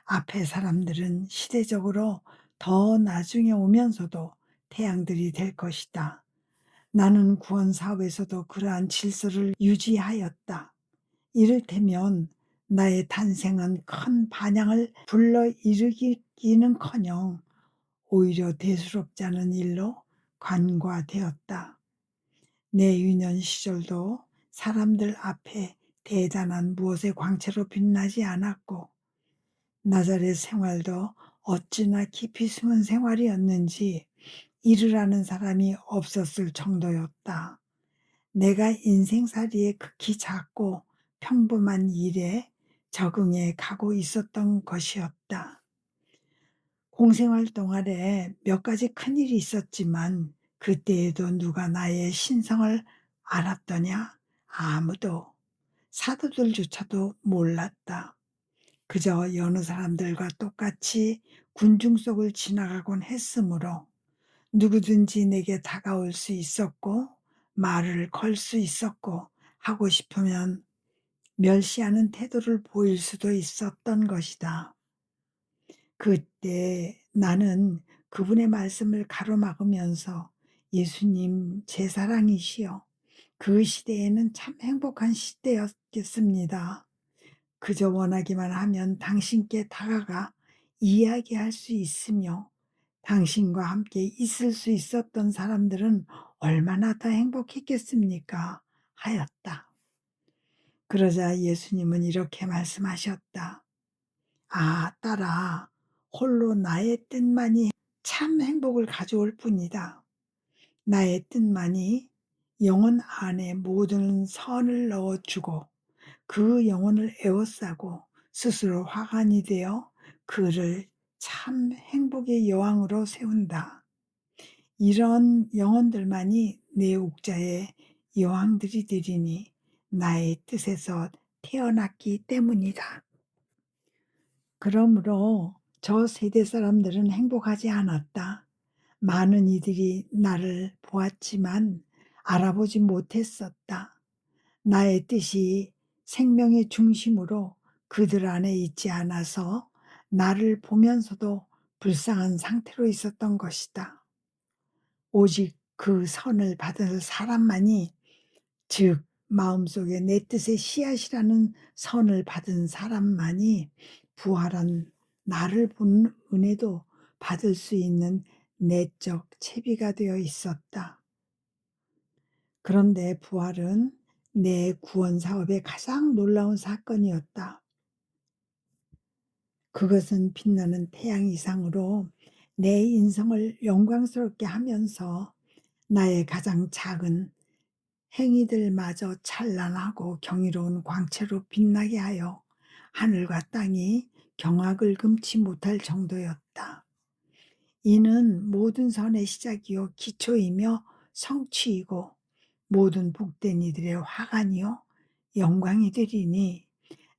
[SPEAKER 1] 앞에 사람들은 시대적으로 더 나중에 오면서도 태양들이 될 것이다. 나는 구원 사업에서도 그러한 질서를 유지하였다. 이를테면 나의 탄생은 큰 반향을 불러일으키기는커녕 오히려 대수롭지 않은 일로 관과되었다. 내 유년 시절도 사람들 앞에 대단한 무엇의 광채로 빛나지 않았고, 나자렛 생활도 어찌나 깊이 숨은 생활이었는지 이를 아는 사람이 없었을 정도였다. 내가 인생살이에 극히 작고 평범한 일에 적응해 가고 있었던 것이었다. 공생활 동안에 몇 가지 큰일이 있었지만 그때에도 누가 나의 신성을 알았더냐? 아무도. 사도들조차도 몰랐다. 그저 여느 사람들과 똑같이 군중 속을 지나가곤 했으므로 누구든지 내게 다가올 수 있었고 말을 걸 수 있었고 하고 싶으면 멸시하는 태도를 보일 수도 있었던 것이다. 그때 나는 그분의 말씀을 가로막으면서 예수님 제 사랑이시여, 그 시대에는 참 행복한 시대였겠습니다. 그저 원하기만 하면 당신께 다가가 이야기할 수 있으며 당신과 함께 있을 수 있었던 사람들은 얼마나 더 행복했겠습니까? 하였다. 그러자 예수님은 이렇게 말씀하셨다. 아, 딸아, 홀로 나의 뜻만이 참 행복을 가져올 뿐이다. 나의 뜻만이 영혼 안에 모든 선을 넣어주고 그 영혼을 에워싸고 스스로 화관이 되어 그를 참 행복의 여왕으로 세운다. 이런 영혼들만이 내 옥자의 여왕들이 되리니 나의 뜻에서 태어났기 때문이다. 그러므로 저 세대 사람들은 행복하지 않았다. 많은 이들이 나를 보았지만 알아보지 못했었다. 나의 뜻이 생명의 중심으로 그들 안에 있지 않아서 나를 보면서도 불쌍한 상태로 있었던 것이다. 오직 그 선을 받은 사람만이, 즉 마음속에 내 뜻의 씨앗이라는 선을 받은 사람만이 부활한 나를 본 은혜도 받을 수 있는 내적 채비가 되어 있었다. 그런데 부활은 내 구원 사업의 가장 놀라운 사건이었다. 그것은 빛나는 태양 이상으로 내 인성을 영광스럽게 하면서 나의 가장 작은 행위들마저 찬란하고 경이로운 광채로 빛나게 하여 하늘과 땅이 경악을 금치 못할 정도였다. 이는 모든 선의 시작이요 기초이며 성취이고 모든 복된 이들의 화관이요 영광이 되리니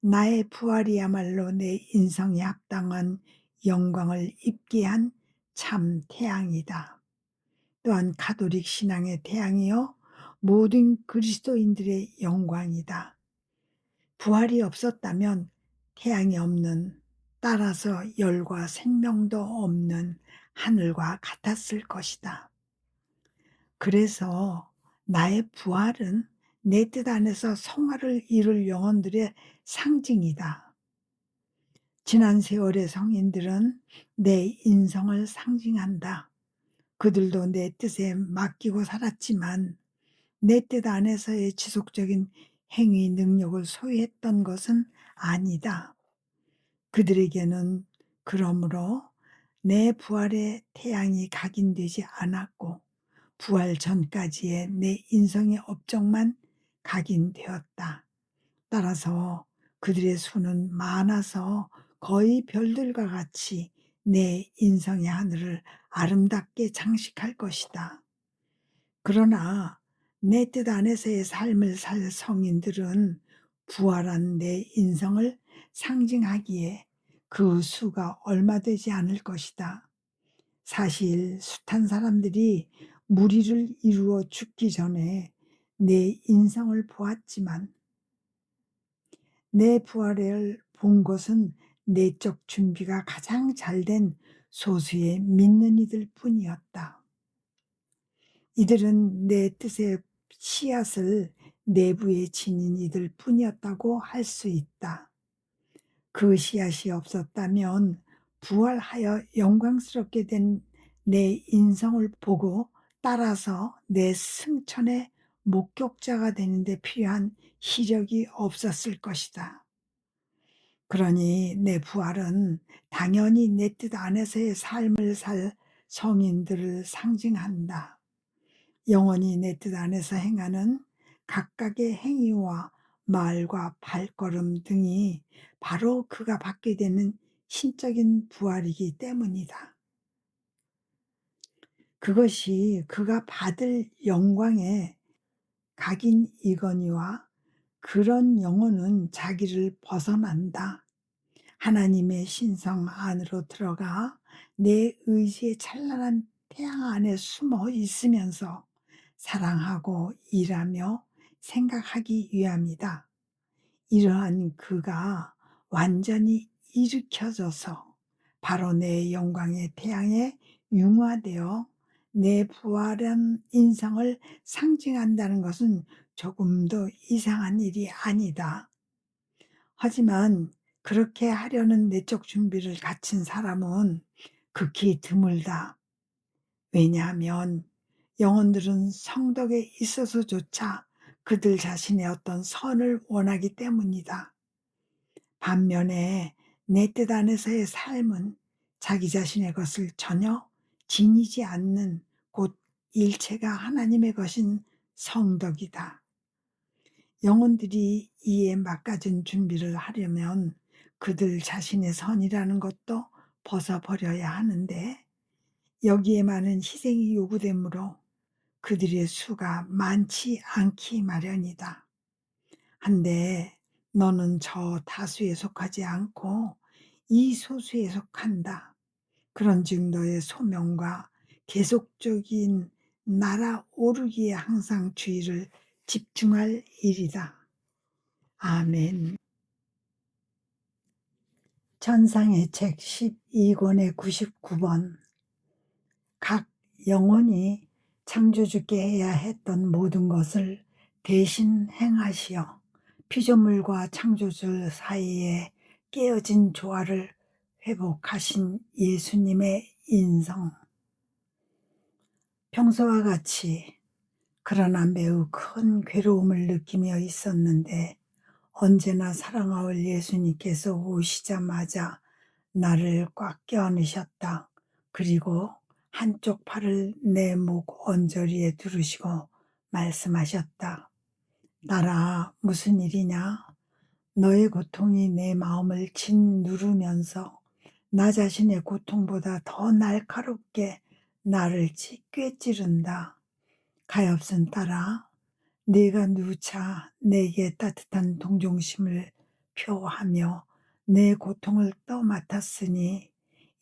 [SPEAKER 1] 나의 부활이야말로 내 인성에 합당한 영광을 입게 한 참 태양이다. 또한 가톨릭 신앙의 태양이요 모든 그리스도인들의 영광이다. 부활이 없었다면 태양이 없는, 따라서 열과 생명도 없는 하늘과 같았을 것이다. 그래서 나의 부활은 내 뜻 안에서 성화를 이룰 영혼들의 상징이다. 지난 세월의 성인들은 내 인성을 상징한다. 그들도 내 뜻에 맡기고 살았지만 내 뜻 안에서의 지속적인 행위 능력을 소유했던 것은 아니다. 그들에게는 그러므로 내 부활의 태양이 각인되지 않았고 부활 전까지의 내 인성의 업적만 각인되었다. 따라서 그들의 수는 많아서 거의 별들과 같이 내 인성의 하늘을 아름답게 장식할 것이다. 그러나 내 뜻 안에서의 삶을 살 성인들은 부활한 내 인성을 상징하기에 그 수가 얼마 되지 않을 것이다. 사실 숱한 사람들이 무리를 이루어 죽기 전에 내 인성을 보았지만 내 부활을 본 것은 내적 준비가 가장 잘된 소수의 믿는 이들 뿐이었다. 이들은 내 뜻의 씨앗을 내부에 지닌 이들 뿐이었다고 할 수 있다. 그 씨앗이 없었다면 부활하여 영광스럽게 된 내 인성을 보고 따라서 내 승천의 목격자가 되는데 필요한 시력이 없었을 것이다. 그러니 내 부활은 당연히 내 뜻 안에서의 삶을 살 성인들을 상징한다. 영원히 내 뜻 안에서 행하는 각각의 행위와 말과 발걸음 등이 바로 그가 받게 되는 신적인 부활이기 때문이다. 그것이 그가 받을 영광의 각인이거니와 그런 영혼은 자기를 벗어난다. 하나님의 신성 안으로 들어가 내 의지의 찬란한 태양 안에 숨어 있으면서 사랑하고 일하며 생각하기 위함이다. 이러한 그가 완전히 일으켜져서 바로 내 영광의 태양에 융화되어 내 부활한 인성을 상징한다는 것은 조금도 이상한 일이 아니다. 하지만 그렇게 하려는 내적 준비를 갖춘 사람은 극히 드물다. 왜냐하면 영혼들은 성덕에 있어서조차 그들 자신의 어떤 선을 원하기 때문이다. 반면에 내 뜻 안에서의 삶은 자기 자신의 것을 전혀 지니지 않는 곧 일체가 하나님의 것인 성덕이다. 영혼들이 이에 막가진 준비를 하려면 그들 자신의 선이라는 것도 벗어버려야 하는데 여기에 많은 희생이 요구되므로 그들의 수가 많지 않기 마련이다. 한데 너는 저 다수에 속하지 않고 이 소수에 속한다. 그런즉 너의 소명과 계속적인 날아오르기에 항상 주의를 집중할 일이다. 아멘. 천상의 책 12권의 99번. 각 영혼이 창조주께 해야 했던 모든 것을 대신 행하시어 피조물과 창조주 사이에 깨어진 조화를 회복하신 예수님의 인성. 평소와 같이 그러나 매우 큰 괴로움을 느끼며 있었는데 언제나 사랑하올 예수님께서 오시자마자 나를 꽉 껴안으셨다. 그리고 한쪽 팔을 내 목 언저리에 두르시고 말씀하셨다. 나라, 무슨 일이냐? 너의 고통이 내 마음을 짓누르면서 나 자신의 고통보다 더 날카롭게 나를 꿰찌른다. 가엾은 딸아, 네가 누차 내게 따뜻한 동정심을 표하며 내 고통을 떠맡았으니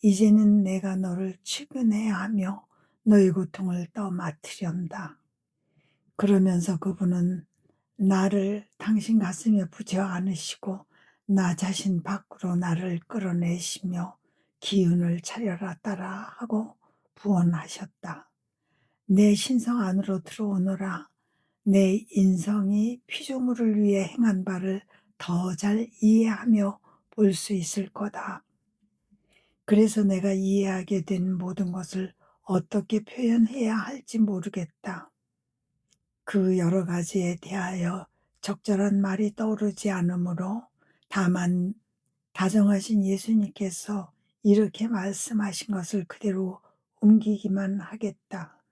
[SPEAKER 1] 이제는 내가 너를 측은해야 하며 너의 고통을 떠맡으련다. 그러면서 그분은 나를 당신 가슴에 붙여 안으시고 나 자신 밖으로 나를 끌어내시며 기운을 차려라 딸아 하고 부언하셨다. 내 신성 안으로 들어오너라. 내 인성이 피조물을 위해 행한 바를 더 잘 이해하며 볼 수 있을 거다. 그래서 내가 이해하게 된 모든 것을 어떻게 표현해야 할지 모르겠다. 그 여러 가지에 대하여 적절한 말이 떠오르지 않으므로 다만 다정하신 예수님께서 이렇게 말씀하신 것을 그대로 옮기기만 하겠다.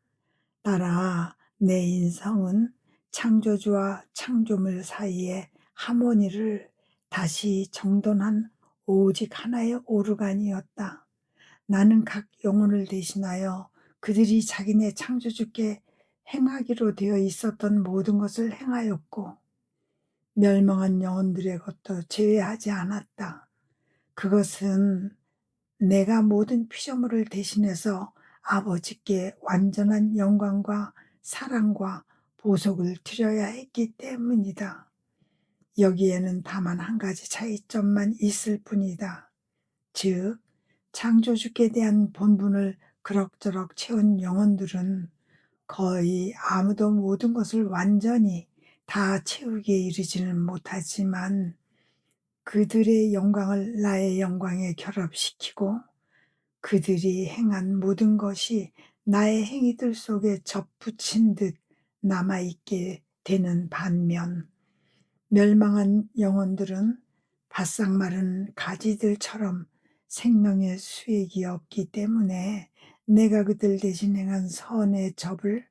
[SPEAKER 1] 따라 내 인성은 창조주와 창조물 사이의 하모니를 다시 정돈한 오직 하나의 오르간이었다. 나는 각 영혼을 대신하여 그들이 자기네 창조주께 행하기로 되어 있었던 모든 것을 행하였고 멸망한 영혼들의 것도 제외하지 않았다. 그것은 내가 모든 피조물을 대신해서 아버지께 완전한 영광과 사랑과 보속을 드려야 했기 때문이다. 여기에는 다만 한 가지 차이점만 있을 뿐이다. 즉, 창조주께 대한 본분을 그럭저럭 채운 영혼들은 거의 아무도 모든 것을 완전히 다 채우기에 이르지는 못하지만 그들의 영광을 나의 영광에 결합시키고 그들이 행한 모든 것이 나의 행위들 속에 접붙인 듯 남아있게 되는 반면 멸망한 영혼들은 바싹 마른 가지들처럼 생명의 수액이 없기 때문에 내가 그들 대신 행한 선의 접을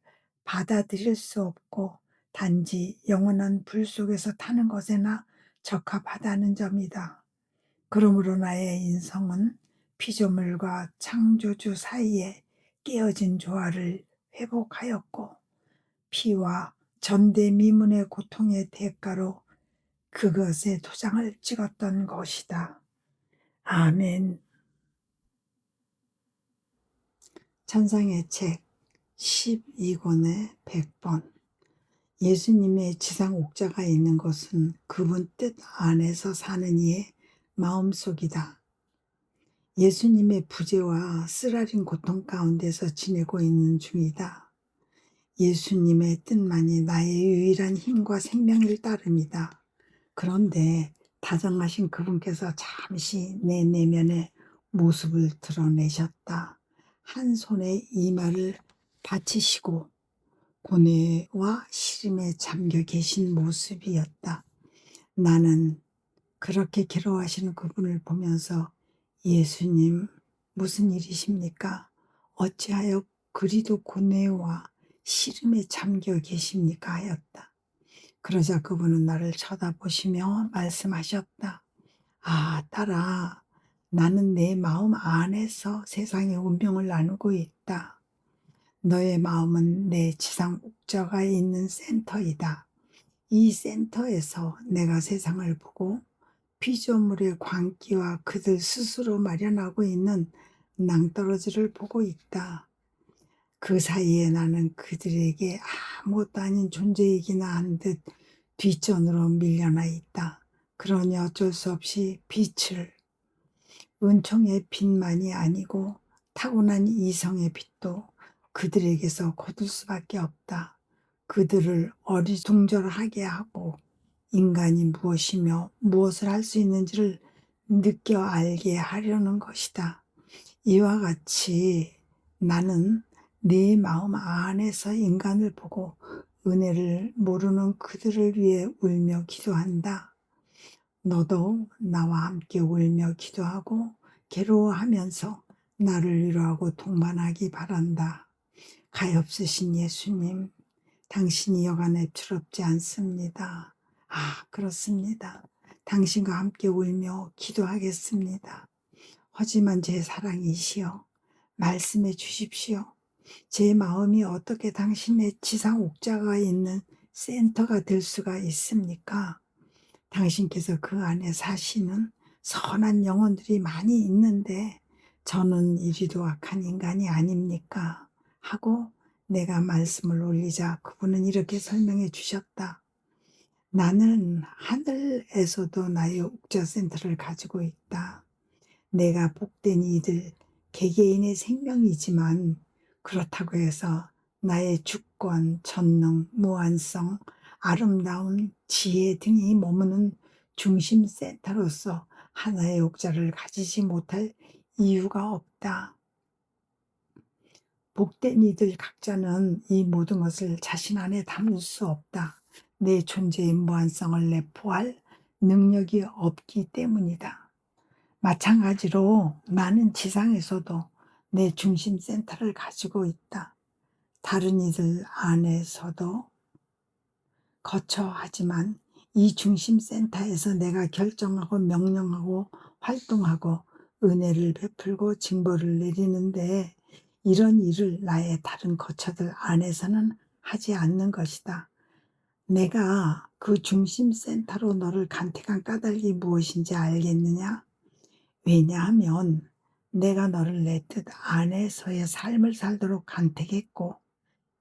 [SPEAKER 1] 받아들일 수 없고 단지 영원한 불 속에서 타는 것에나 적합하다는 점이다. 그러므로 나의 인성은 피조물과 창조주 사이에 깨어진 조화를 회복하였고 피와 전대미문의 고통의 대가로 그것에 도장을 찍었던 것이다. 아멘. 찬상의 책 12권의 100번. 예수님의 지상 옥자가 있는 것은 그분 뜻 안에서 사는 이의 마음속이다. 예수님의 부재와 쓰라린 고통 가운데서 지내고 있는 중이다. 예수님의 뜻만이 나의 유일한 힘과 생명일 따름이다. 그런데 다정하신 그분께서 잠시 내 내면의 모습을 드러내셨다. 한 손에 이마를 받치시고 고뇌와 시름에 잠겨 계신 모습이었다. 나는 그렇게 괴로워하시는 그분을 보면서 예수님, 무슨 일이십니까? 어찌하여 그리도 고뇌와 시름에 잠겨 계십니까? 하였다. 그러자 그분은 나를 쳐다보시며 말씀하셨다. 아, 딸아, 나는 내 마음 안에서 세상의 운명을 나누고 있다. 너의 마음은 내 지상 옥자가 있는 센터이다. 이 센터에서 내가 세상을 보고 피조물의 광기와 그들 스스로 마련하고 있는 낭떠러지를 보고 있다. 그 사이에 나는 그들에게 아무것도 아닌 존재이기나 한 듯 뒷전으로 밀려나 있다. 그러니 어쩔 수 없이 빛을, 은총의 빛만이 아니고 타고난 이성의 빛도 그들에게서 거둘 수밖에 없다. 그들을 어리둥절하게 하고 인간이 무엇이며 무엇을 할 수 있는지를 느껴 알게 하려는 것이다. 이와 같이 나는 내 마음 안에서 인간을 보고 은혜를 모르는 그들을 위해 울며 기도한다. 너도 나와 함께 울며 기도하고 괴로워하면서 나를 위로하고 동반하기 바란다. 가엾으신 예수님, 당신이 여간 애처롭지 않습니다. 아, 그렇습니다. 당신과 함께 울며 기도하겠습니다. 하지만 제 사랑이시여, 말씀해 주십시오. 제 마음이 어떻게 당신의 지상 옥자가 있는 센터가 될 수가 있습니까? 당신께서 그 안에 사시는 선한 영혼들이 많이 있는데 저는 이리도 악한 인간이 아닙니까? 하고 내가 말씀을 올리자 그분은 이렇게 설명해 주셨다. 나는 하늘에서도 나의 옥자 센터를 가지고 있다. 내가 복된 이들 개개인의 생명이지만 그렇다고 해서 나의 주권, 전능, 무한성, 아름다운 지혜 등이 머무는 중심 센터로서 하나의 옥자를 가지지 못할 이유가 없다. 복된 이들 각자는 이 모든 것을 자신 안에 담을 수 없다. 내 존재의 무한성을 내포할 능력이 없기 때문이다. 마찬가지로 나는 지상에서도 내 중심 센터를 가지고 있다. 다른 이들 안에서도 거처하지만 이 중심 센터에서 내가 결정하고 명령하고 활동하고 은혜를 베풀고 징벌을 내리는데 이런 일을 나의 다른 거처들 안에서는 하지 않는 것이다. 내가 그 중심 센터로 너를 간택한 까닭이 무엇인지 알겠느냐? 왜냐하면 내가 너를 내 뜻 안에서의 삶을 살도록 간택했고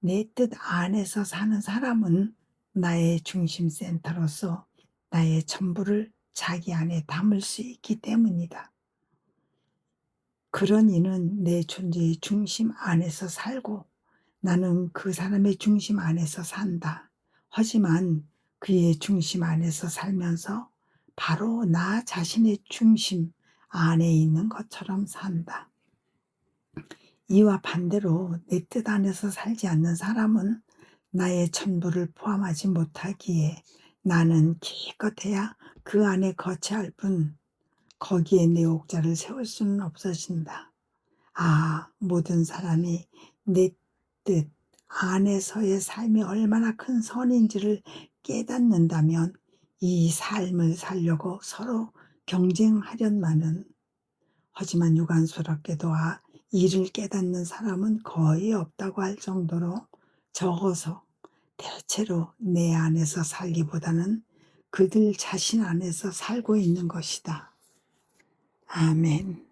[SPEAKER 1] 내 뜻 안에서 사는 사람은 나의 중심 센터로서 나의 전부를 자기 안에 담을 수 있기 때문이다. 그런 이는 내 존재의 중심 안에서 살고 나는 그 사람의 중심 안에서 산다. 하지만 그의 중심 안에서 살면서 바로 나 자신의 중심 안에 있는 것처럼 산다. 이와 반대로 내 뜻 안에서 살지 않는 사람은 나의 전부를 포함하지 못하기에 나는 기껏해야 그 안에 거처할 뿐 거기에 내 옥자를 세울 수는 없어진다. 모든 사람이 내 뜻 안에서의 삶이 얼마나 큰 선인지를 깨닫는다면 이 삶을 살려고 서로 경쟁하련마는 하지만 유관스럽게도 이를 깨닫는 사람은 거의 없다고 할 정도로 적어서 대체로 내 안에서 살기보다는 그들 자신 안에서 살고 있는 것이다. 아멘.